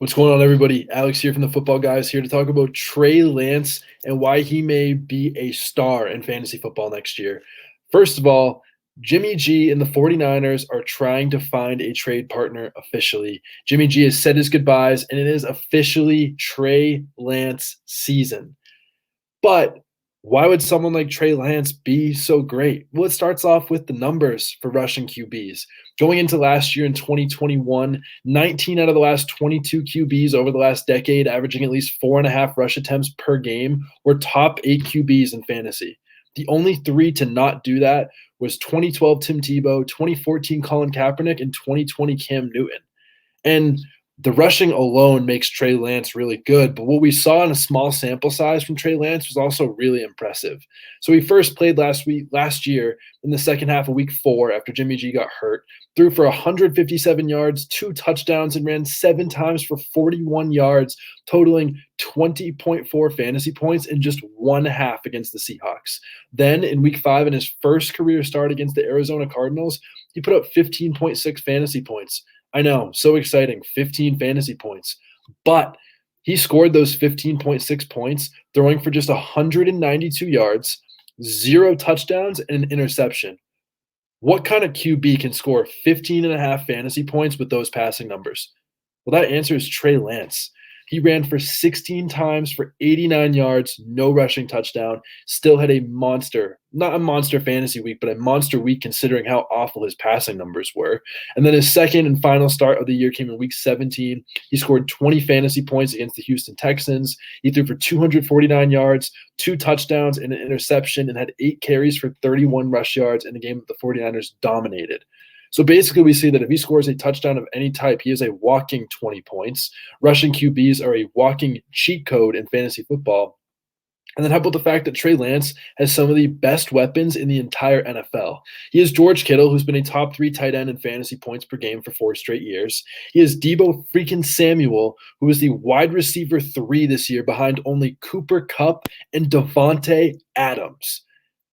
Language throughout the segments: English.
What's going on, everybody? Alex here from the Football Guys, here to talk about Trey Lance and why he may be a star in fantasy football next year. First of all, Jimmy G and the 49ers are trying to find a trade partner officially. Jimmy G has said his goodbyes, and it is officially Trey Lance season. But why would someone like Trey Lance be so great? Well, it starts off with the numbers for rushing QBs. Going into last year in 2021, 19 out of the last 22 QBs over the last decade, averaging at least 4.5 rush attempts per game, were top 8 QBs in fantasy. The only three to not do that was 2012 Tim Tebow, 2014 Colin Kaepernick, and 2020 Cam Newton. And the rushing alone makes Trey Lance really good, but what we saw in a small sample size from Trey Lance was also really impressive. So he first played last year in the second half of week 4 after Jimmy G got hurt, threw for 157 yards, 2 touchdowns, and ran 7 times for 41 yards, totaling 20.4 fantasy points in just 1/2 against the Seahawks. Then in week 5, in his first career start against the Arizona Cardinals, he put up 15.6 fantasy points. I know, so exciting, 15 fantasy points. But he scored those 15.6 points throwing for just 192 yards, 0 touchdowns, and an interception. What kind of QB can score 15.5 fantasy points with those passing numbers? Well, that answer is Trey Lance. He ran for 16 times for 89 yards, no rushing touchdown, still had a monster, not a monster fantasy week, but a monster week considering how awful his passing numbers were. And then his second and final start of the year came in week 17. He scored 20 fantasy points against the Houston Texans. He threw for 249 yards, 2 touchdowns, and an interception, and had 8 carries for 31 rush yards in a game that the 49ers dominated. So basically, we see that if he scores a touchdown of any type, he is a walking 20 points. Rushing QBs are a walking cheat code in fantasy football. And then how about the fact that Trey Lance has some of the best weapons in the entire NFL? He has George Kittle, who's been a top 3 tight end in fantasy points per game for 4 straight years. He has Deebo freaking Samuel, who is the wide receiver 3 this year behind only Cooper Kupp and Devontae Adams.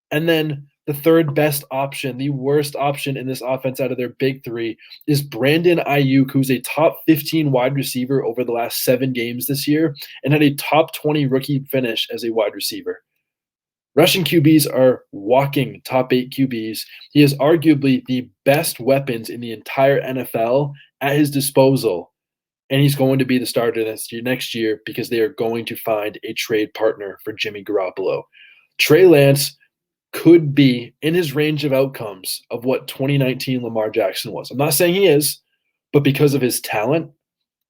And then the third best option, the worst option in this offense out of their big 3, is Brandon Ayuk, who's a top 15 wide receiver over the last 7 games this year and had a top 20 rookie finish as a wide receiver. Rushing QBs are walking top 8 QBs. He has arguably the best weapons in the entire NFL at his disposal, and he's going to be the starter next year because they are going to find a trade partner for Jimmy Garopollo. Trey Lance could be in his range of outcomes of what 2019 Lamar Jackson was. I'm not saying he is, but because of his talent,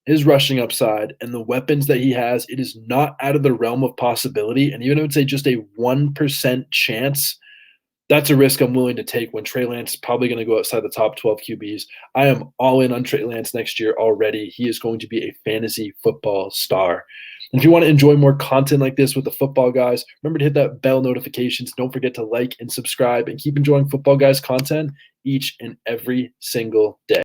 his rushing upside, and the weapons that he has, it is not out of the realm of possibility. And even if it's just a 1% chance, that's a risk I'm willing to take when Trey Lance is probably going to go outside the top 12 QBs. I am all in on Trey Lance next year already. He is going to be a fantasy football star. And if you want to enjoy more content like this with the Football Guys, remember to hit that bell notifications. Don't forget to like and subscribe and keep enjoying Football Guys content each and every single day.